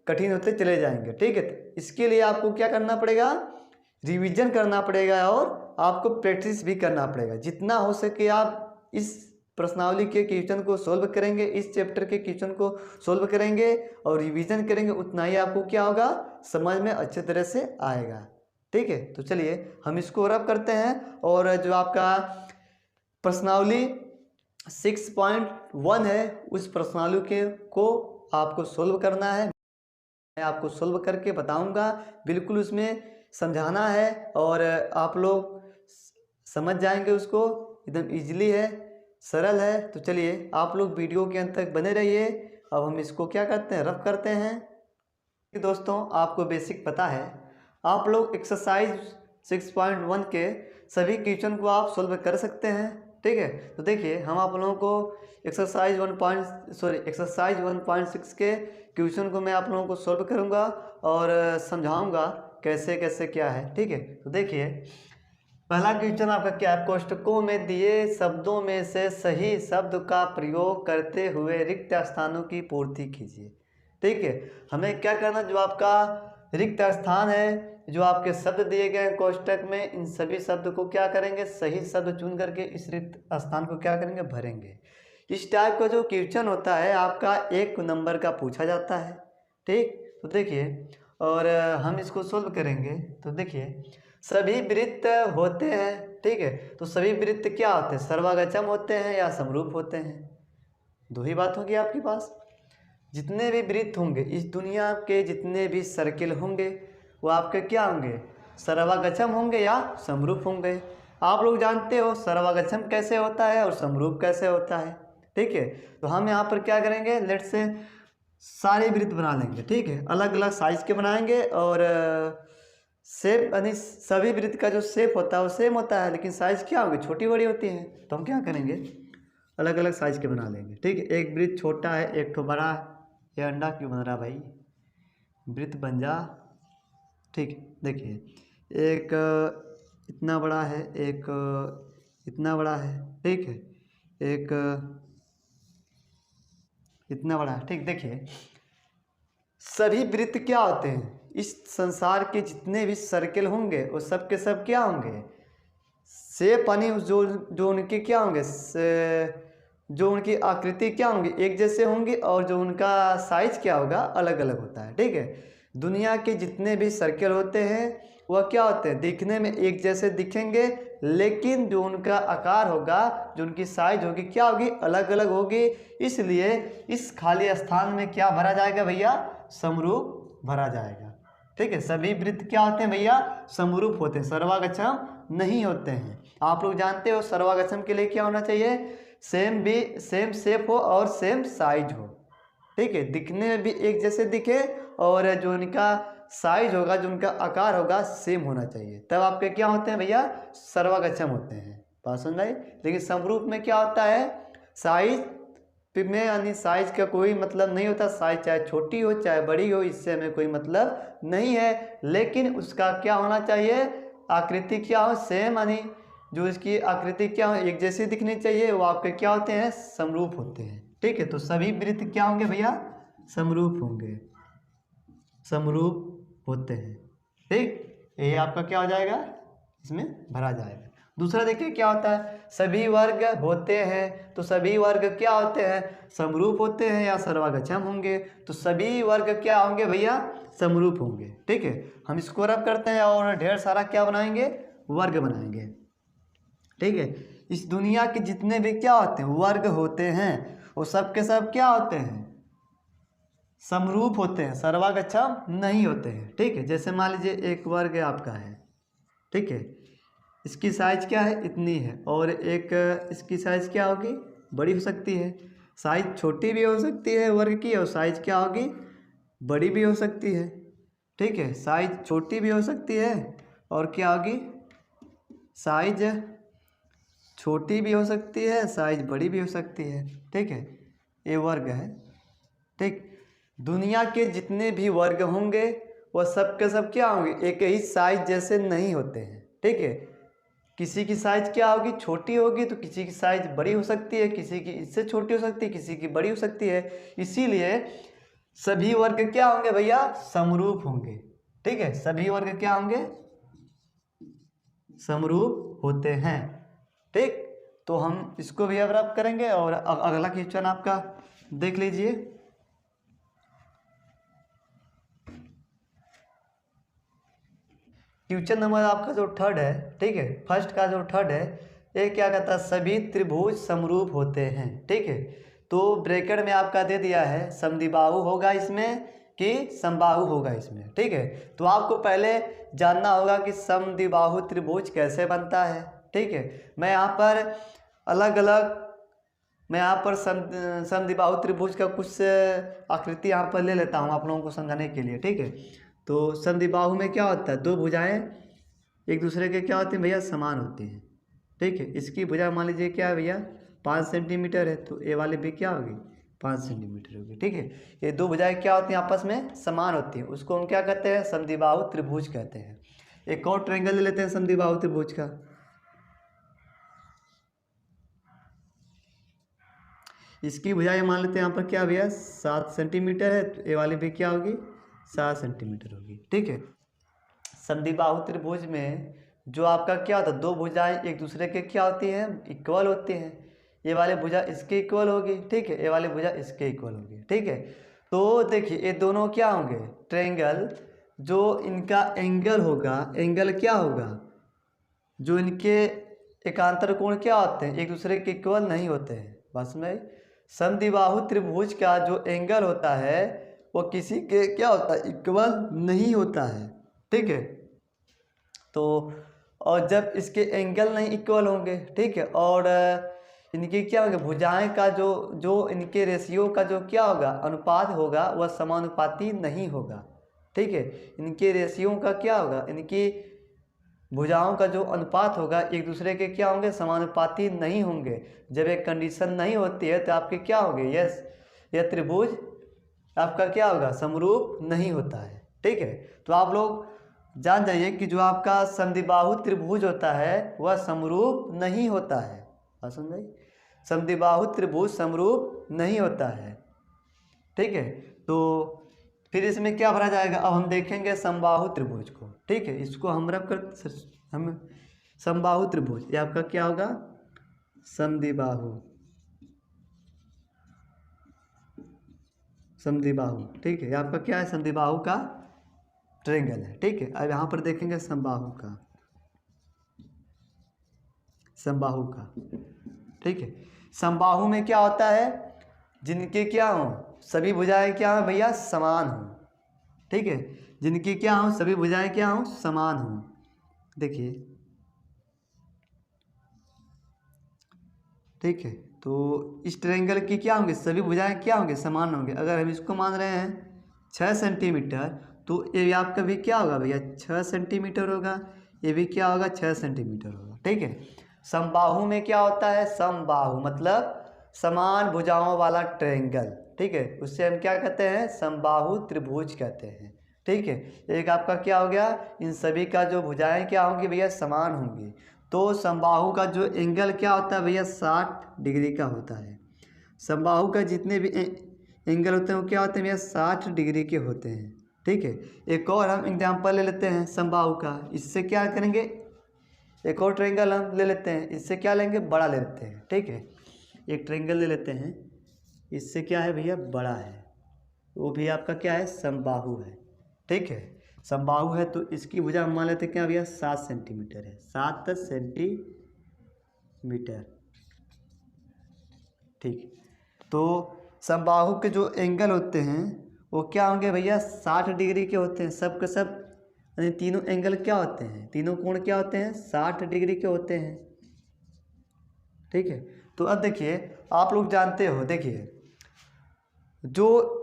कठिन होते चले जाएंगे। ठीक है, तो इसके लिए आपको क्या करना पड़ेगा, रिवीजन करना पड़ेगा और आपको प्रैक्टिस भी करना पड़ेगा। जितना हो सके आप इस प्रश्नावली के क्वेश्चन को सोल्व करेंगे, इस चैप्टर के क्वेश्चन को सोल्व करेंगे और रिवीजन करेंगे, उतना ही आपको क्या होगा, समझ में अच्छे तरह से आएगा। ठीक है, तो चलिए हम इसको रब करते हैं। और जो आपका प्रश्नावली 6.1 है, उस प्रश्नावली को आपको सोल्व करना है। मैं आपको सोल्व करके बताऊंगा, बिल्कुल उसमें समझाना है और आप लोग समझ जाएंगे उसको। एकदम इजीली है, सरल है। तो चलिए आप लोग वीडियो के अंत तक बने रहिए। अब हम इसको क्या करते हैं, रफ करते हैं। दोस्तों आपको बेसिक पता है, आप लोग एक्सरसाइज 6.1 के सभी क्वेश्चन को आप सोल्व कर सकते हैं। ठीक है, तो देखिए हम आप लोगों को एक्सरसाइज 1.6 के क्वेश्चन को मैं आप लोगों को सोल्व करूंगा और समझाऊंगा कैसे कैसे क्या है। ठीक है, तो देखिए पहला क्वेश्चन आपका क्या है, कोष्टकों में दिए शब्दों में से सही शब्द का प्रयोग करते हुए रिक्त स्थानों की पूर्ति कीजिए। ठीक है, हमें क्या करना, जो आपका रिक्त स्थान है, जो आपके शब्द दिए गए हैं कोष्टक में, इन सभी शब्द को क्या करेंगे, सही शब्द चुन करके इस रिक्त स्थान को क्या करेंगे, भरेंगे। इस टाइप का जो क्वेश्चन होता है आपका 1 नंबर का पूछा जाता है। ठीक, तो देखिए और हम इसको सोल्व करेंगे। तो देखिए सभी वृत्त होते हैं। ठीक है, तो सभी वृत्त क्या होते हैं, सर्वागच्छम होते हैं या समरूप होते हैं, दो ही बात होगी आपके पास। जितने भी वृत्त होंगे, इस दुनिया के जितने भी सर्किल होंगे, वो आपके क्या होंगे, सर्वागच्छम होंगे या समरूप होंगे। आप लोग जानते हो सर्वागच्छम कैसे होता है और समरूप कैसे होता है। ठीक है, तो हम यहाँ पर क्या करेंगे, लेट से सारे वृत्त बना लेंगे। ठीक है, अलग अलग साइज के बनाएंगे और शेप, यानी सभी वृत्त का जो शेप होता है वो सेम होता है, लेकिन साइज क्या होगी, छोटी बड़ी होती है। तो हम क्या करेंगे, अलग अलग साइज के बना लेंगे। ठीक है, एक वृत्त छोटा है, एक तो बड़ा है। ये अंडा क्यों बन रहा भाई, वृत्त बन जा। ठीक, देखिए एक इतना बड़ा है, एक इतना बड़ा है। ठीक है, एक इतना बड़ा है। ठीक, देखिए सभी वृत्त क्या होते हैं, इस संसार के जितने भी सर्किल होंगे वो सब के सब क्या होंगे, शेप, यानी जो उनके क्या होंगे, जो उनकी आकृति क्या होंगी, एक जैसे होंगी और जो उनका साइज क्या होगा, अलग अलग होता है। ठीक है, दुनिया के जितने भी सर्किल होते हैं वह क्या होते हैं, दिखने में एक जैसे दिखेंगे, लेकिन जो उनका आकार होगा, जो उनकी साइज होगी क्या होगी, अलग अलग होगी। इसलिए इस खाली स्थान में क्या भरा जाएगा भैया, समरूप भरा जाएगा। ठीक है, सभी वृत्त क्या होते हैं भैया, समरूप होते हैं, सर्वागच्छम नहीं होते हैं। आप लोग जानते हो सर्वागच्छम के लिए क्या होना चाहिए, सेम शेप हो और सेम साइज हो। ठीक है, दिखने में भी एक जैसे दिखे और जो उनका साइज होगा, जो उनका आकार होगा सेम होना चाहिए, तब आपके क्या होते हैं भैया, सर्वागच्छम होते हैं। बात समझ में आई। लेकिन समरूप में क्या होता है, साइज में यानी साइज का कोई मतलब नहीं होता, साइज चाहे छोटी हो चाहे बड़ी हो, इससे हमें कोई मतलब नहीं है। लेकिन उसका क्या होना चाहिए, आकृति क्या हो, सेम, यानी जो इसकी आकृति क्या हो, एक जैसी दिखनी चाहिए, वो आपके क्या होते हैं, समरूप होते हैं। ठीक है, तो सभी वृत्त क्या होंगे भैया, समरूप होंगे, समरूप होते हैं। ठीक, ये आपका क्या हो जाएगा, इसमें भरा जाएगा। दूसरा देखिए क्या होता है, सभी वर्ग होते हैं, तो सभी वर्ग क्या होते हैं, समरूप होते हैं या सर्वागच्छम होंगे। तो सभी वर्ग क्या होंगे भैया, समरूप होंगे। ठीक है, हम इसको रब करते हैं और ढेर सारा क्या बनाएंगे, वर्ग बनाएंगे। ठीक है, इस दुनिया के जितने भी क्या होते हैं, वर्ग होते हैं, वो सब के सब क्या होते हैं, समरूप होते हैं, सर्वागच्छम नहीं होते हैं। ठीक है, जैसे मान लीजिए एक वर्ग आपका है, ठीक है, इसकी साइज क्या है, इतनी है, और एक इसकी साइज क्या होगी, बड़ी हो सकती है। साइज छोटी भी हो सकती है वर्ग की, और साइज क्या होगी, बड़ी भी हो सकती है। ठीक है, साइज छोटी भी हो सकती है और क्या होगी, साइज छोटी भी हो सकती है, साइज बड़ी भी हो सकती है। ठीक है, ये वर्ग है। ठीक, दुनिया के जितने भी वर्ग होंगे वह सब के सब क्या होंगे, एक ही साइज जैसे नहीं होते हैं। ठीक है, किसी की साइज क्या होगी, छोटी होगी, तो किसी की साइज बड़ी हो सकती है, किसी की इससे छोटी हो सकती है, किसी की बड़ी हो सकती है। इसीलिए सभी वर्ग क्या होंगे भैया, समरूप होंगे। ठीक है, सभी वर्ग क्या होंगे, समरूप होते हैं। ठीक, तो हम इसको भी अब रब करेंगे और अगला क्वेश्चन आपका देख लीजिए। क्वेश्चन नंबर आपका जो थर्ड है, ठीक है, फर्स्ट का जो थर्ड है, ये क्या कहता है, सभी त्रिभुज समरूप होते हैं। ठीक है, तो ब्रैकेट में आपका दे दिया है समद्विबाहु होगा इसमें कि समबाहु होगा इसमें। ठीक है, तो आपको पहले जानना होगा कि समद्विबाहु त्रिभुज कैसे बनता है। ठीक है, मैं यहाँ पर अलग अलग समद्विबाहु त्रिभुज का कुछ आकृति यहाँ पर ले लेता हूँ आप लोगों को समझाने के लिए। ठीक है, तो समद्विबाहु में क्या होता है, दो भुजाएं एक दूसरे के क्या होती हैं भैया, समान होती हैं। ठीक है, इसकी भुजा मान लीजिए क्या है भैया, 5 सेंटीमीटर है, तो ए वाली भी क्या होगी, 5 सेंटीमीटर होगी। ठीक है, ये दो भुजाएं क्या होती हैं, आपस में समान होती हैं, उसको हम क्या कहते हैं, समद्विबाहु त्रिभुज कहते हैं। एक और ट्रायंगल ले लेते हैं समद्विबाहु त्रिभुज का। इसकी भुजाएं मान लेते हैं यहाँ पर क्या भैया, 7 सेंटीमीटर है, तो ए वाली भी क्या होगी, 7 सेंटीमीटर होगी। ठीक है, समद्विबाहु त्रिभुज में जो आपका क्या होता है, दो भुजाएं एक दूसरे के क्या होती हैं, इक्वल होती हैं। ये वाली भुजा इसके इक्वल होगी। ठीक है, ये वाली भुजा इसके इक्वल होगी। ठीक है, तो देखिए ये दोनों क्या होंगे, ट्रायंगल, जो इनका एंगल होगा, एंगल क्या होगा, जो इनके एकांतर कोण क्या होते हैं, एक दूसरे के इक्वल नहीं होते हैं। बस में समद्विबाहु त्रिभुज का जो एंगल होता है वो किसी के क्या होता है, इक्वल नहीं होता है। ठीक है, तो और जब इसके एंगल नहीं इक्वल होंगे, ठीक है, और इनकी क्या होगा, भुजाएं का जो जो इनके रेशियो का जो क्या होगा, अनुपात होगा, वह समानुपाती नहीं होगा। ठीक है, इनके रेशियो का क्या होगा, इनकी भुजाओं का जो अनुपात होगा एक दूसरे के क्या होंगे, समानुपाती नहीं होंगे। जब एक कंडीशन नहीं होती है तो आपके क्या होंगे, यस, यह त्रिभुज आपका क्या होगा, समरूप नहीं होता है। ठीक है, तो आप लोग जान जाइए कि जो आपका समद्विबाहु त्रिभुज होता है वह समरूप नहीं होता है। बात समझ, समद्विबाहु त्रिभुज समरूप नहीं होता है। ठीक है, तो फिर इसमें क्या भरा जाएगा, अब हम देखेंगे समबाहु त्रिभुज को। ठीक है, इसको हम रब कर, हम समबाहु त्रिभुज, ये आपका क्या होगा, समद्विबाहु, समद्विबाहु। ठीक है, ये आपका क्या है, समद्विबाहु का ट्रायंगल है। ठीक है, अब यहाँ पर देखेंगे समबाहु का, समबाहु का। ठीक है, समबाहु में क्या होता है, जिनके क्या हो, सभी भुजाएं क्या हो भैया, समान हो। ठीक है, जिनकी क्या हो, सभी भुजाएं क्या हो, समान हो। देखिए, ठीक है, तो इस ट्रायंगल की क्या होंगे, सभी भुजाएं क्या होंगे, समान होंगे। अगर हम इसको मान रहे हैं 6 सेंटीमीटर, तो ये आपका भी क्या होगा भैया 6 सेंटीमीटर होगा, ये भी क्या होगा 6 सेंटीमीटर होगा। ठीक है। समबाहु में क्या होता है, समबाहु मतलब समान भुजाओं वाला ट्रायंगल। ठीक है, उससे हम क्या कहते हैं, समबाहु त्रिभुज कहते हैं। ठीक है, एक आपका क्या हो गया, इन सभी का जो भुजाएं क्या होंगी भैया समान होंगी। तो समबाहु का जो एंगल क्या होता है भैया 60 डिग्री का होता है। समबाहु का जितने भी एंगल होते हैं वो क्या होते हैं भैया 60 डिग्री के होते हैं। ठीक है, एक और हम एग्जांपल ले लेते हैं समबाहु का, इससे क्या करेंगे, एक और ट्रायंगल हम ले लेते हैं, इससे क्या लेंगे, बड़ा ले लेते हैं। ठीक है, एक ट्रायंगल ले लेते हैं, इससे क्या है भैया बड़ा है, वो भी आपका क्या है समबाहु है। ठीक है, समबाहु है तो इसकी भुजा हम मान लेते हैं क्या भैया 7 सेंटीमीटर है, 7 सेंटीमीटर। ठीक, तो समबाहु के जो एंगल होते हैं वो क्या होंगे भैया 60 डिग्री के होते हैं, सब के सब, यानी तीनों एंगल क्या होते हैं, तीनों कोण क्या होते हैं 60 डिग्री के होते हैं। ठीक है, तो अब देखिए आप लोग जानते हो, देखिए जो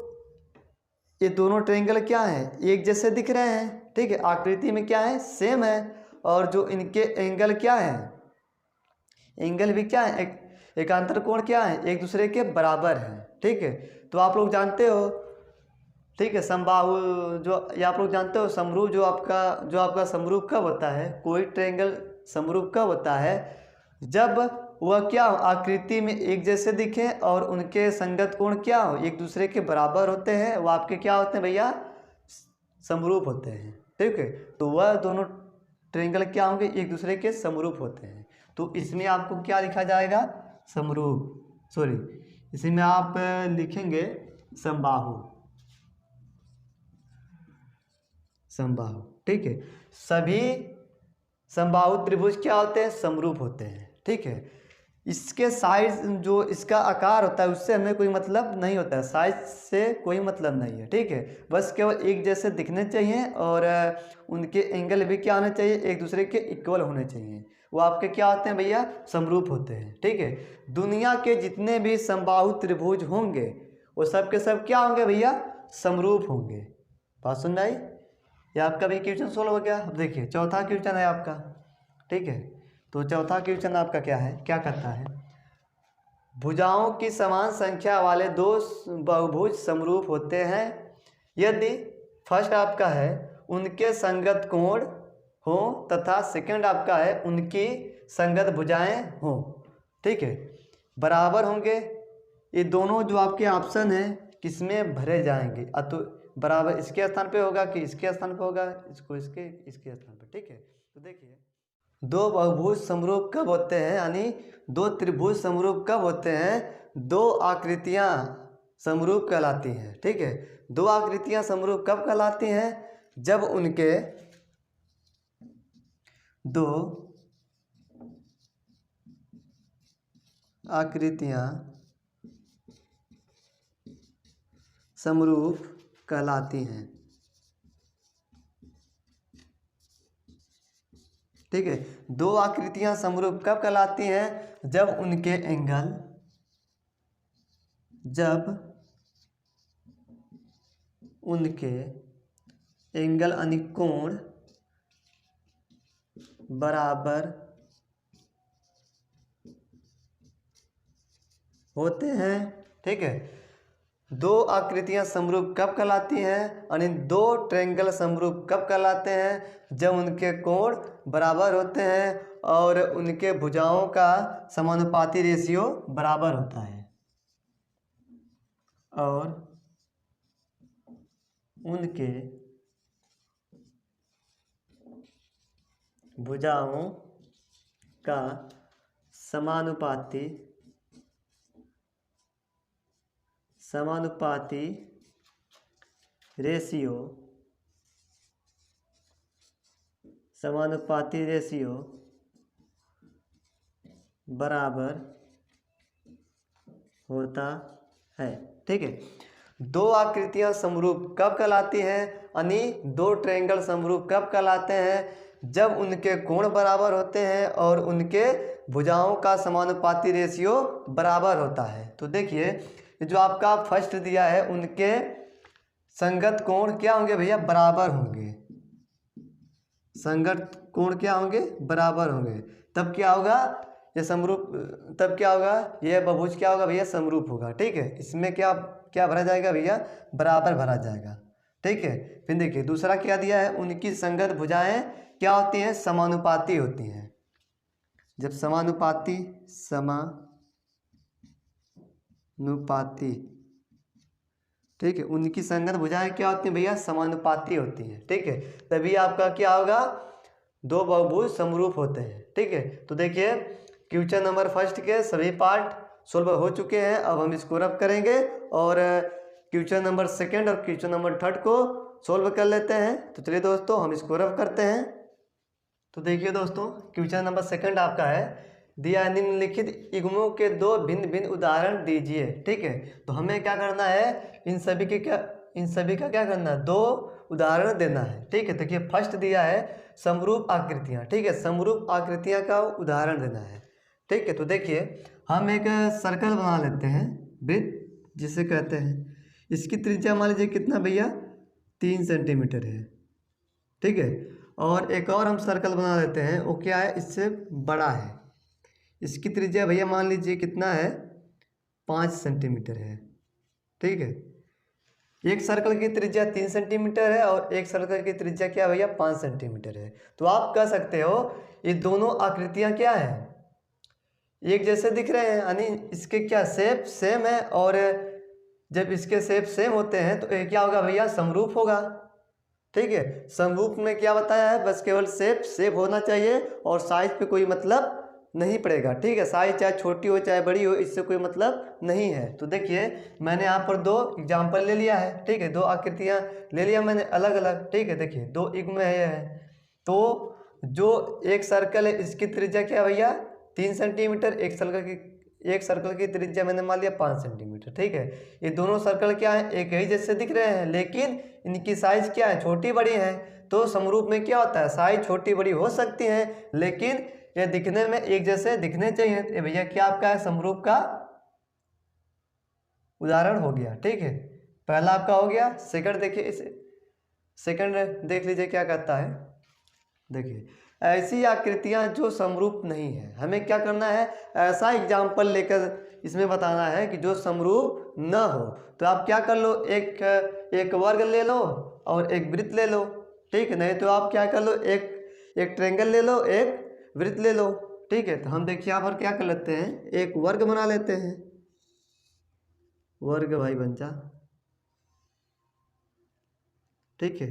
ये दोनों ट्रायंगल क्या हैं एक जैसे दिख रहे हैं। ठीक है, आकृति में क्या है सेम है, और जो इनके एंगल क्या है, एंगल भी क्या है, एकांतर कोण क्या है एक दूसरे के बराबर है। ठीक है, तो आप लोग जानते हो, ठीक है, समबाहु जो ये आप लोग जानते हो, समरूप जो आपका समरूप कब होता है, कोई ट्रायंगल समरूप कब होता है, जब वह क्या हो आकृति में एक जैसे दिखे और उनके संगत कोण क्या हो एक दूसरे के बराबर होते हैं, वो आपके क्या होते हैं भैया समरूप होते हैं। ठीक है, तो वह दोनों ट्रायंगल क्या होंगे एक दूसरे के समरूप होते हैं। तो इसमें आपको क्या लिखा जाएगा समरूप, सॉरी इसमें आप लिखेंगे समबाहु, समबाहु। ठीक है, सभी समबाहु त्रिभुज क्या होते हैं समरूप होते हैं। ठीक है, इसके साइज जो इसका आकार होता है उससे हमें कोई मतलब नहीं होता है, साइज से कोई मतलब नहीं है। ठीक है, बस केवल एक जैसे दिखने चाहिए और उनके एंगल भी क्या होने चाहिए एक दूसरे के इक्वल होने चाहिए, वो आपके क्या होते हैं भैया समरूप होते हैं। ठीक है, दुनिया के जितने भी समबाहु त्रिभुज होंगे वो सब के सब क्या होंगे भैया समरूप होंगे। बात सुन रही, ये आपका भी क्वेश्चन सोल्व हो गया। अब देखिए चौथा क्वेश्चन है आपका। ठीक है, तो चौथा क्वेश्चन आपका क्या है, क्या कहता है, भुजाओं की समान संख्या वाले दो बहुभुज समरूप होते हैं यदि फर्स्ट आपका है उनके संगत कोण हो तथा सेकंड आपका है उनकी संगत भुजाएं हो। ठीक है, बराबर होंगे, ये दोनों जो आपके ऑप्शन है किसमें भरे जाएंगे, तो बराबर इसके स्थान पे होगा कि इसके स्थान पे होगा, इसको इसके स्थान पे। ठीक है, तो देखिए दो बहुभुज समरूप कब होते हैं, यानी दो त्रिभुज समरूप कब होते हैं, दो आकृतियां समरूप कहलाती हैं। ठीक है, दो आकृतियां समरूप कब कहलाती हैं, जब उनके दो आकृतियां समरूप कहलाती हैं। ठीक है, दो आकृतियां समरूप कब कहलाती हैं, जब उनके एंगल यानी कोण बराबर होते हैं। ठीक है, दो आकृतियां समरूप कब कहलाती हैं, यानी दो ट्रायंगल समरूप कब कहलाते हैं, जब उनके कोण बराबर होते हैं और उनके भुजाओं का समानुपाती रेशियो बराबर होता है और उनके भुजाओं का समानुपाती रेशियो बराबर होता है। ठीक है, दो आकृतियां समरूप कब कहलाती हैं, यानी दो ट्रायंगल समरूप कब कहलाते हैं, जब उनके कोण बराबर होते हैं और उनके भुजाओं का समानुपाती रेशियो बराबर होता है। तो देखिए जो आपका फर्स्ट दिया है उनके संगत कोण क्या होंगे भैया, बराबर होंगे। संगत कोण क्या होंगे, बराबर होंगे। तब क्या होगा, ये समरूप, तब क्या होगा, ये बहुभुज क्या होगा भैया, समरूप होगा। ठीक है, इसमें क्या क्या भरा जाएगा भैया, बराबर भरा जाएगा। ठीक है, फिर देखिए दूसरा क्या दिया है, उनकी संगत भुजाएं क्या होती हैं, समानुपाती होती हैं। जब समानुपाती ठीक है, उनकी संगत भुजाएं क्या होती हैं भैया, समानुपाती होती हैं। ठीक है, तभी आपका क्या होगा, दो बहुभुज समरूप होते हैं। ठीक है, तो देखिए क्वेश्चन नंबर फर्स्ट के सभी पार्ट सोल्व हो चुके हैं। अब हम इसको रब करेंगे और क्वेश्चन नंबर सेकंड और क्वेश्चन नंबर थर्ड को सोल्व कर लेते हैं। तो चलिए दोस्तों हम इसको रब करते हैं। तो देखिए दोस्तों, क्वेश्चन नंबर सेकंड आपका है, दिया निम्नलिखित युग्मों के दो भिन्न भिन्न उदाहरण दीजिए। ठीक है, तो हमें क्या करना है, इन सभी का क्या करना है, दो उदाहरण देना है। ठीक है, देखिए फर्स्ट दिया है समरूप आकृतियां। ठीक है, समरूप आकृतियां का उदाहरण देना है। ठीक है, तो देखिए हम एक सर्कल बना लेते हैं, वृत्त जिसे कहते हैं। इसकी त्रिज्या मान लीजिए कितना भैया, 3 सेंटीमीटर है। ठीक है, और एक और हम सर्कल बना लेते हैं, वो क्या है, इससे बड़ा है। इसकी त्रिज्या भैया मान लीजिए कितना है, 5 सेंटीमीटर है। ठीक है, एक सर्कल की त्रिज्या 3 सेंटीमीटर है और एक सर्कल की त्रिज्या क्या भैया, 5 सेंटीमीटर है। तो आप कह सकते हो ये दोनों आकृतियां क्या है, एक जैसे दिख रहे हैं, यानी इसके क्या शेप सेम है। और जब इसके शेप सेम होते हैं तो ये क्या होगा भैया, समरूप होगा। ठीक है, समरूप में क्या बताया है, बस केवल शेप होना चाहिए और साइज पे कोई मतलब नहीं पड़ेगा। ठीक है, साइज चाहे छोटी हो चाहे बड़ी हो, इससे कोई मतलब नहीं है। तो देखिए मैंने यहाँ पर दो एग्जाम्पल ले लिया है। ठीक है, दो आकृतियाँ ले लिया मैंने अलग अलग। ठीक है, देखिए दो युग्म है। तो जो एक सर्कल है इसकी त्रिज्या क्या भैया, 3 सेंटीमीटर, एक सर्कल की त्रिज्या मैंने मान लिया 5 सेंटीमीटर। ठीक है, ये दोनों सर्कल क्या है, एक ही जैसे दिख रहे हैं, लेकिन इनकी साइज क्या है, छोटी बड़ी है। तो समरूप में क्या होता है, साइज छोटी बड़ी हो सकती है लेकिन ये दिखने में एक जैसे दिखने चाहिए। तो भैया क्या आपका है, समरूप का उदाहरण हो गया। ठीक है, पहला आपका हो गया। सेकंड देखिए, इसे सेकंड देख लीजिए क्या कहता है। देखिए ऐसी आकृतियां जो समरूप नहीं है, हमें क्या करना है, ऐसा एग्जाम्पल लेकर इसमें बताना है कि जो समरूप न हो। तो आप क्या कर लो, एक वर्ग ले लो और एक वृत्त ले लो। ठीक है, नहीं तो आप क्या कर लो, एक ट्रायंगल ले लो, एक वृत्त ले लो। ठीक है, तो हम देखिए यहाँ पर क्या कर लेते हैं, एक वर्ग बना लेते हैं। वर्ग भाई बन जा। ठीक है,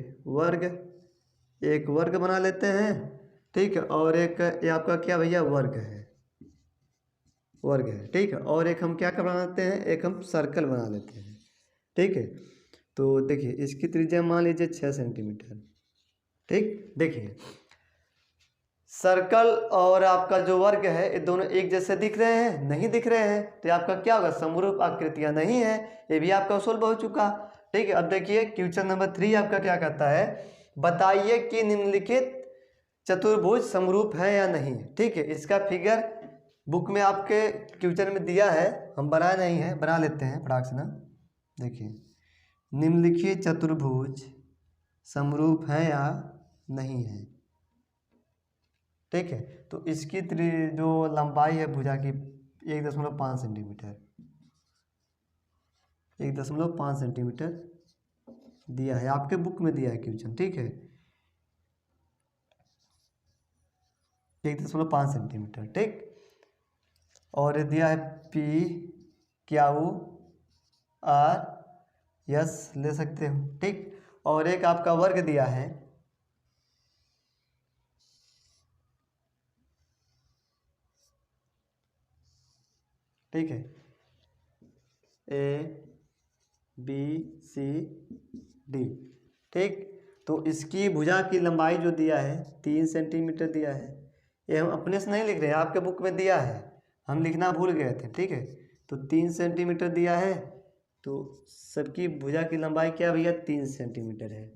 एक वर्ग बना लेते हैं। ठीक है, और एक ये आपका क्या भैया, वर्ग है। ठीक है, और एक हम क्या बना लेते हैं, एक हम सर्कल बना लेते हैं। ठीक है, तो देखिए इसकी त्रिज्या मान लीजिए 6 सेंटीमीटर। ठीक, देखिए सर्कल और आपका जो वर्ग है ये दोनों एक जैसे दिख रहे हैं, नहीं दिख रहे हैं। तो ये आपका क्या होगा, समरूप आकृतियां नहीं है। ये भी आपका सोल्व हो चुका। ठीक है, अब देखिए क्वेश्चन नंबर 3 आपका क्या कहता है, बताइए कि निम्नलिखित चतुर्भुज समरूप है या नहीं। ठीक है, इसका फिगर बुक में आपके क्वेश्चन में दिया है, हम बनाए नहीं है, बना लेते हैं फटाक से ना। देखिए निम्नलिखित चतुर्भुज समरूप है या नहीं है। ठीक है, तो इसकी जो लंबाई है भुजा की 1.5 सेंटीमीटर, 1.5 सेंटीमीटर दिया है, आपके बुक में दिया है क्वेश्चन। ठीक है, 1.5 सेंटीमीटर। ठीक, और दिया है P Q R S ले सकते हो। ठीक, और एक आपका वर्ग दिया है। ठीक है, A B C D। ठीक, तो इसकी भुजा की लंबाई जो दिया है 3 सेंटीमीटर दिया है। ये हम अपने से नहीं लिख रहे हैं, आपके बुक में दिया है, हम लिखना भूल गए थे। ठीक है, तो 3 सेंटीमीटर दिया है, तो सबकी भुजा की लंबाई क्या भैया, 3 सेंटीमीटर है।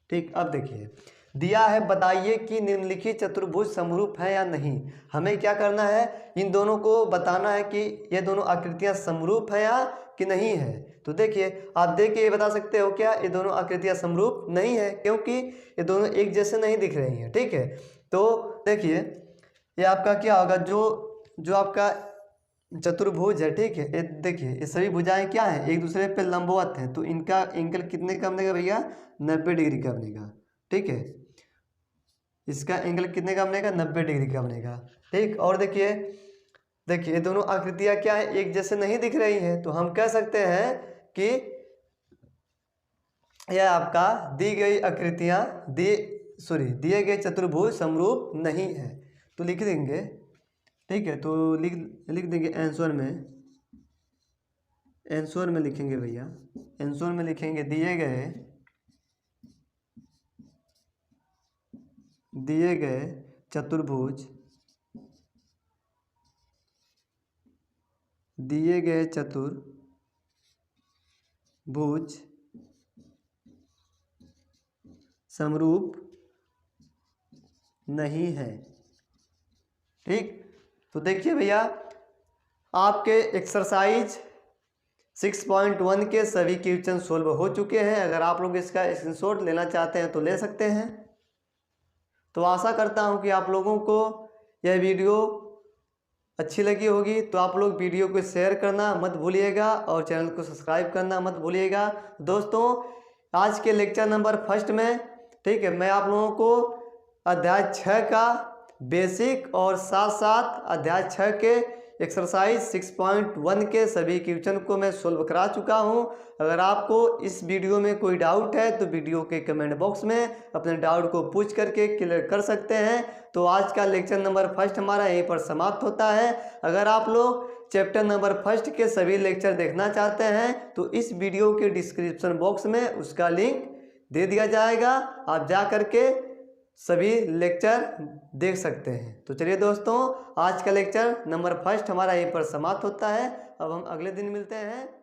ठीक, अब देखिए दिया है, बताइए कि निम्नलिखित चतुर्भुज समरूप है या नहीं। हमें क्या करना है, इन दोनों को बताना है कि ये दोनों आकृतियां समरूप है या कि नहीं है। तो देखिए आप देख के ये बता सकते हो क्या ये दोनों आकृतियाँ समरूप नहीं है, क्योंकि ये दोनों एक जैसे नहीं दिख रही हैं। ठीक है, तो देखिए ये आपका क्या होगा, जो आपका चतुर्भुज है, ठीक है, ये देखिए ये सभी भुजाएं क्या हैं, एक दूसरे पे लंबवत हैं, तो इनका एंगल कितने का बनेगा भैया, 90 डिग्री का बनेगा। ठीक है, इसका एंगल कितने का बनेगा, 90 डिग्री का बनेगा। ठीक, और देखिए ये दोनों आकृतियां क्या है, एक जैसे नहीं दिख रही हैं, तो हम कह सकते हैं कि यह आपका दी गई आकृतियां दिए गए चतुर्भुज समरूप नहीं है। तो लिख देंगे, ठीक है, तो लिख देंगे आंसर में लिखेंगे भैया, आंसर में लिखेंगे दिए गए चतुर्भुज समरूप नहीं है। ठीक, तो देखिए भैया आपके एक्सरसाइज 6.1 के सभी क्वेश्चन सोल्व हो चुके हैं। अगर आप लोग इसका स्क्रीनशॉट लेना चाहते हैं तो ले सकते हैं। तो आशा करता हूं कि आप लोगों को यह वीडियो अच्छी लगी होगी, तो आप लोग वीडियो को शेयर करना मत भूलिएगा और चैनल को सब्सक्राइब करना मत भूलिएगा। दोस्तों आज के लेक्चर नंबर फर्स्ट में, ठीक है, मैं आप लोगों को अध्याय 6 का बेसिक और साथ साथ अध्याय 6 के एक्सरसाइज 6.1 के सभी क्वेश्चन को मैं सोल्व करा चुका हूं। अगर आपको इस वीडियो में कोई डाउट है तो वीडियो के कमेंट बॉक्स में अपने डाउट को पूछ करके क्लियर कर सकते हैं। तो आज का लेक्चर नंबर फर्स्ट हमारा यहीं पर समाप्त होता है। अगर आप लोग चैप्टर नंबर फर्स्ट के सभी लेक्चर देखना चाहते हैं तो इस वीडियो के डिस्क्रिप्शन बॉक्स में उसका लिंक दे दिया जाएगा, आप जा करके सभी लेक्चर देख सकते हैं। तो चलिए दोस्तों आज का लेक्चर नंबर फर्स्ट हमारा यहीं पर समाप्त होता है। अब हम अगले दिन मिलते हैं।